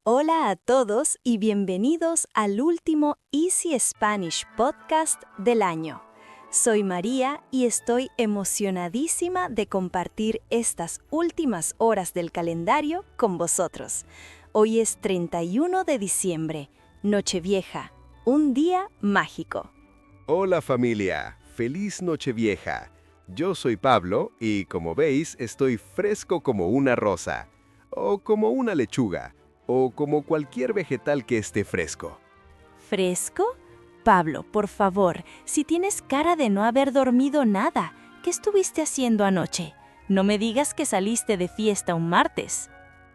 Hola a todos y bienvenidos al último Easy Spanish Podcast del año. Soy María y estoy emocionadísima de compartir estas últimas horas del calendario con vosotros. Hoy es 31 de diciembre, Nochevieja, un día mágico. Hola familia, feliz Nochevieja. Yo soy Pablo y como veis estoy fresco como una rosa, o como una lechuga, o como cualquier vegetal que esté fresco. ¿Fresco? Pablo, por favor, si tienes cara de no haber dormido nada, ¿qué estuviste haciendo anoche? No me digas que saliste de fiesta un martes.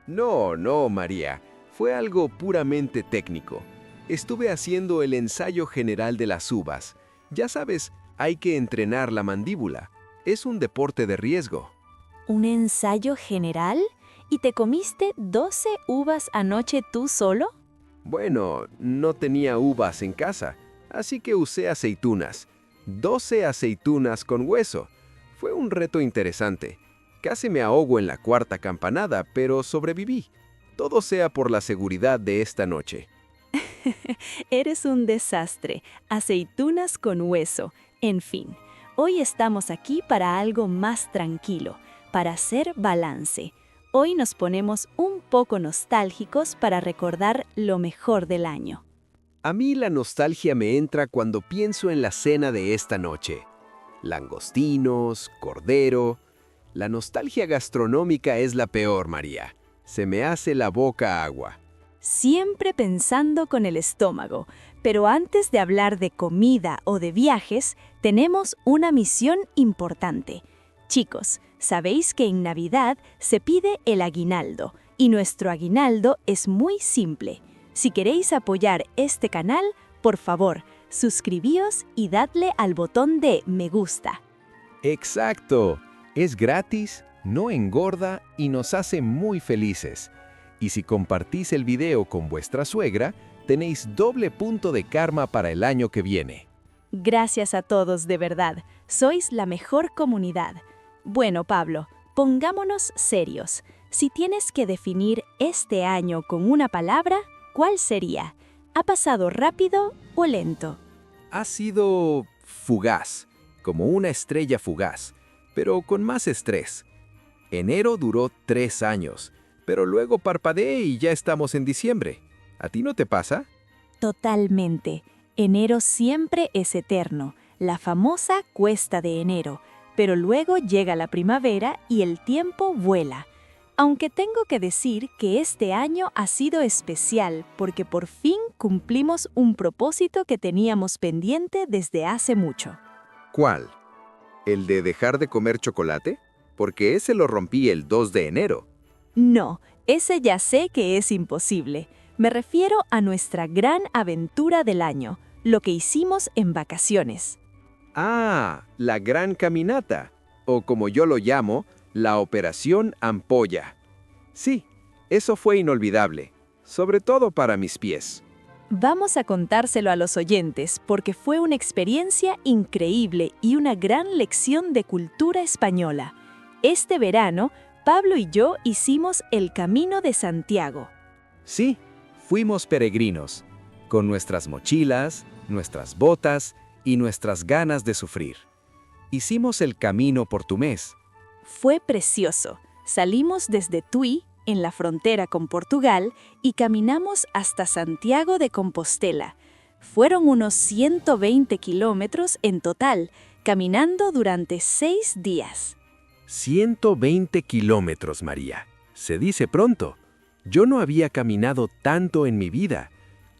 No, María, fue algo puramente técnico. Estuve haciendo el ensayo general de las uvas. Ya sabes, hay que entrenar la mandíbula. Es un deporte de riesgo. ¿Un ensayo general? ¿Y te comiste 12 uvas anoche tú solo? Bueno, no tenía uvas en casa, así que usé aceitunas. 12 aceitunas con hueso. Fue un reto interesante. Casi me ahogo en la cuarta campanada, pero sobreviví. Todo sea por la seguridad de esta noche. Eres un desastre. Aceitunas con hueso. En fin, hoy estamos aquí para algo más tranquilo, para hacer balance. Hoy nos ponemos un poco nostálgicos para recordar lo mejor del año. A mí la nostalgia me entra cuando pienso en la cena de esta noche. Langostinos, cordero. La nostalgia gastronómica es la peor, María. Se me hace la boca agua. Siempre pensando con el estómago, pero antes de hablar de comida o de viajes, tenemos una misión importante. Chicos, sabéis que en Navidad se pide el aguinaldo, y nuestro aguinaldo es muy simple. Si queréis apoyar este canal, por favor, suscribíos y dadle al botón de me gusta. Exacto, es gratis, no engorda y nos hace muy felices. Y si compartís el video con vuestra suegra, tenéis doble punto de karma para el año que viene. Gracias a todos de verdad, sois la mejor comunidad. Bueno, Pablo, pongámonos serios. Si tienes que definir este año con una palabra, ¿cuál sería? ¿Ha pasado rápido o lento? Ha sido fugaz, como una estrella fugaz, pero con más estrés. Enero duró 3 años, pero luego parpadeé y ya estamos en diciembre. ¿A ti no te pasa? Totalmente. Enero siempre es eterno, la famosa cuesta de enero, pero luego llega la primavera y el tiempo vuela. Aunque tengo que decir que este año ha sido especial porque por fin cumplimos un propósito que teníamos pendiente desde hace mucho. ¿Cuál? ¿El de dejar de comer chocolate? Porque ese lo rompí el 2 de enero. No, ese ya sé que es imposible. Me refiero a nuestra gran aventura del año, lo que hicimos en vacaciones. Ah, la gran caminata, o como yo lo llamo, la Operación Ampolla. Sí, eso fue inolvidable, sobre todo para mis pies. Vamos a contárselo a los oyentes porque fue una experiencia increíble y una gran lección de cultura española. Este verano, Pablo y yo hicimos el Camino de Santiago. Sí, fuimos peregrinos, con nuestras mochilas, nuestras botas y nuestras ganas de sufrir. Hicimos el camino portugués. Fue precioso. Salimos desde Tui, en la frontera con Portugal, y caminamos hasta Santiago de Compostela. Fueron unos 120 kilómetros en total, caminando durante 6 días. 120 kilómetros, María. Se dice pronto. Yo no había caminado tanto en mi vida.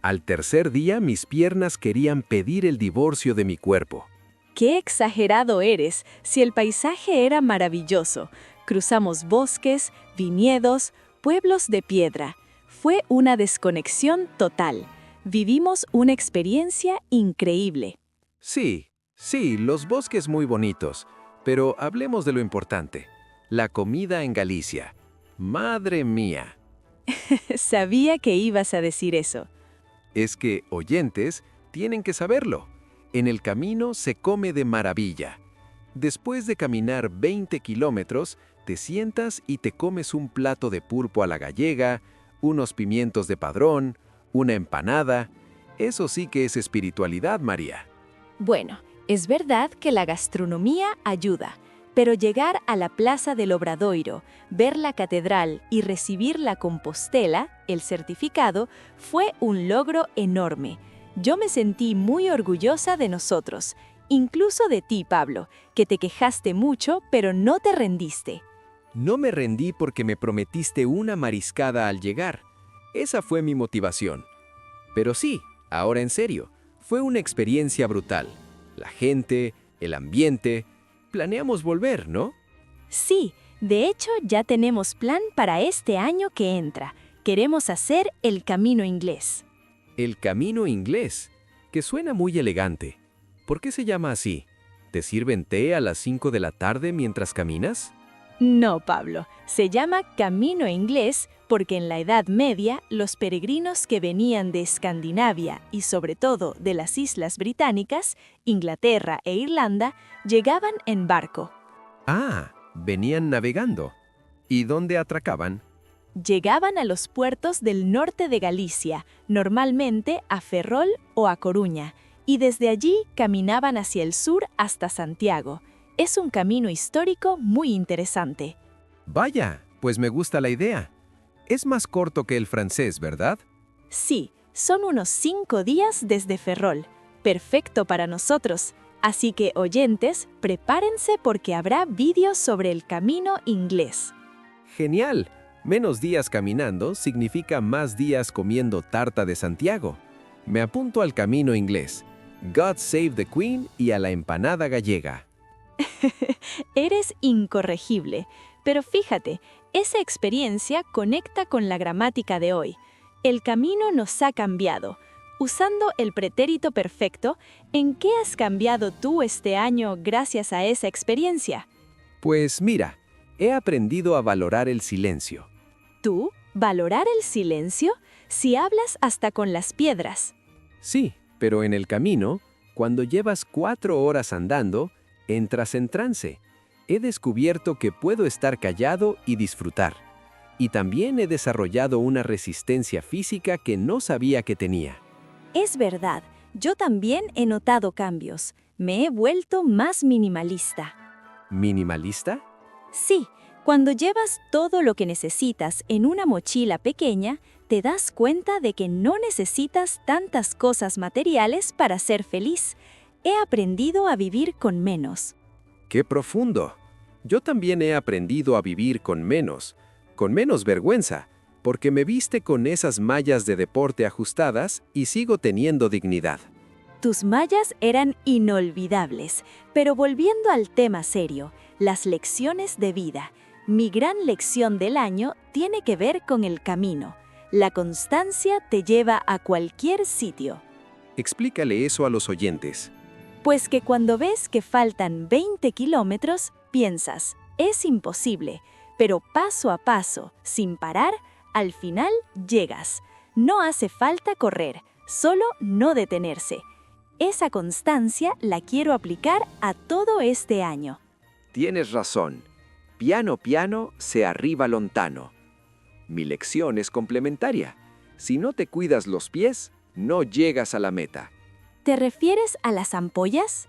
Al tercer día mis piernas querían pedir el divorcio de mi cuerpo. ¡Qué exagerado eres! Si el paisaje era maravilloso. Cruzamos bosques, viñedos, pueblos de piedra. Fue una desconexión total. Vivimos una experiencia increíble. Sí, los bosques muy bonitos, pero hablemos de lo importante. La comida en Galicia. ¡Madre mía! Sabía que ibas a decir eso. Es que, oyentes, tienen que saberlo. En el camino se come de maravilla. Después de caminar 20 kilómetros, te sientas y te comes un plato de pulpo a la gallega, unos pimientos de padrón, una empanada. Eso sí que es espiritualidad, María. Bueno, es verdad que la gastronomía ayuda, pero llegar a la Plaza del Obradoiro, ver la catedral y recibir la Compostela, el certificado, fue un logro enorme. Yo me sentí muy orgullosa de nosotros, incluso de ti, Pablo, que te quejaste mucho, pero no te rendiste. No me rendí porque me prometiste una mariscada al llegar. Esa fue mi motivación. Pero sí, ahora en serio, fue una experiencia brutal. La gente, el ambiente. Planeamos volver, ¿no? Sí, de hecho ya tenemos plan para este año que entra. Queremos hacer el Camino Inglés. El Camino Inglés, que suena muy elegante. ¿Por qué se llama así? ¿Te sirven té a las 5 de la tarde mientras caminas? No, Pablo, se llama Camino Inglés porque en la Edad Media los peregrinos que venían de Escandinavia y sobre todo de las Islas Británicas, Inglaterra e Irlanda, llegaban en barco. Ah, venían navegando. ¿Y dónde atracaban? Llegaban a los puertos del norte de Galicia, normalmente a Ferrol o a Coruña, y desde allí caminaban hacia el sur hasta Santiago. Es un camino histórico muy interesante. Vaya, pues me gusta la idea. Es más corto que el francés, ¿verdad? Sí, son unos 5 días desde Ferrol. Perfecto para nosotros. Así que, oyentes, prepárense porque habrá vídeos sobre el Camino Inglés. Genial. Menos días caminando significa más días comiendo tarta de Santiago. Me apunto al Camino Inglés. God Save the Queen y a la empanada gallega. Eres incorregible, pero fíjate, esa experiencia conecta con la gramática de hoy. El camino nos ha cambiado. Usando el pretérito perfecto, ¿en qué has cambiado tú este año gracias a esa experiencia? Pues mira, he aprendido a valorar el silencio. ¿Tú? ¿Valorar el silencio? Si hablas hasta con las piedras. Sí, pero en el camino, cuando llevas 4 horas andando, entras en trance. He descubierto que puedo estar callado y disfrutar. Y también he desarrollado una resistencia física que no sabía que tenía. Es verdad, yo también he notado cambios. Me he vuelto más minimalista. ¿Minimalista? Sí, cuando llevas todo lo que necesitas en una mochila pequeña, te das cuenta de que no necesitas tantas cosas materiales para ser feliz. He aprendido a vivir con menos. ¡Qué profundo! Yo también he aprendido a vivir con menos vergüenza, porque me viste con esas mallas de deporte ajustadas y sigo teniendo dignidad. Tus mallas eran inolvidables, pero volviendo al tema serio, las lecciones de vida. Mi gran lección del año tiene que ver con el camino. La constancia te lleva a cualquier sitio. Explícale eso a los oyentes. Pues que cuando ves que faltan 20 kilómetros, piensas, es imposible, pero paso a paso, sin parar, al final llegas. No hace falta correr, solo no detenerse. Esa constancia la quiero aplicar a todo este año. Tienes razón. Piano, piano, se arriba lontano. Mi lección es complementaria. Si no te cuidas los pies, no llegas a la meta. ¿Te refieres a las ampollas?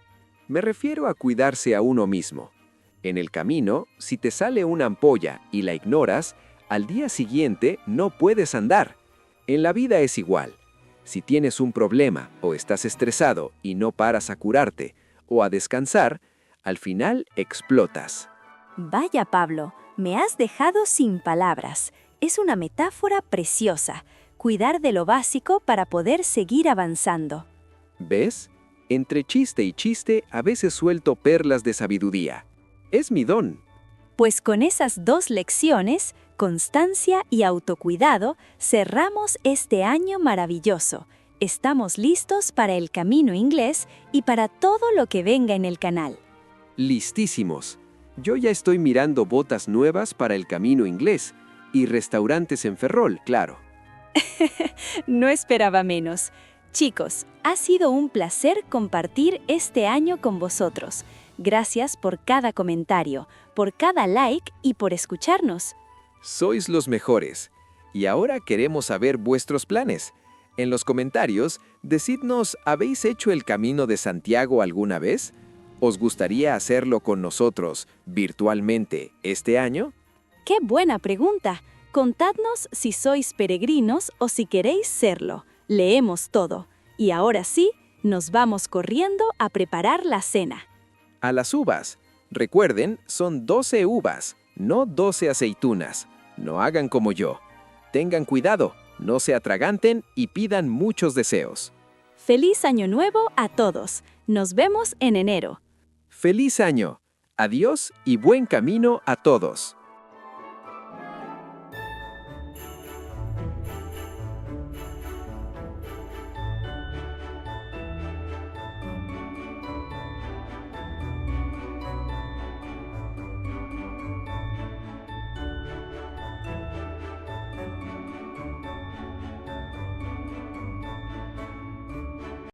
Me refiero a cuidarse a uno mismo. En el camino, si te sale una ampolla y la ignoras, al día siguiente no puedes andar. En la vida es igual. Si tienes un problema o estás estresado y no paras a curarte o a descansar, al final explotas. Vaya, Pablo, me has dejado sin palabras. Es una metáfora preciosa. Cuidar de lo básico para poder seguir avanzando. ¿Ves? Entre chiste y chiste a veces suelto perlas de sabiduría. Es mi don. Pues con esas 2 lecciones, constancia y autocuidado, cerramos este año maravilloso. Estamos listos para el Camino Inglés y para todo lo que venga en el canal. Listísimos. Yo ya estoy mirando botas nuevas para el Camino Inglés y restaurantes en Ferrol, claro. No esperaba menos. Chicos, ha sido un placer compartir este año con vosotros. Gracias por cada comentario, por cada like y por escucharnos. Sois los mejores. Y ahora queremos saber vuestros planes. En los comentarios, decidnos, ¿habéis hecho el Camino de Santiago alguna vez? ¿Os gustaría hacerlo con nosotros virtualmente este año? ¡Qué buena pregunta! Contadnos si sois peregrinos o si queréis serlo. Leemos todo. Y ahora sí, nos vamos corriendo a preparar la cena. A las uvas. Recuerden, son 12 uvas, no 12 aceitunas. No hagan como yo. Tengan cuidado, no se atraganten y pidan muchos deseos. ¡Feliz Año Nuevo a todos! Nos vemos en enero. ¡Feliz año! Adiós y buen camino a todos.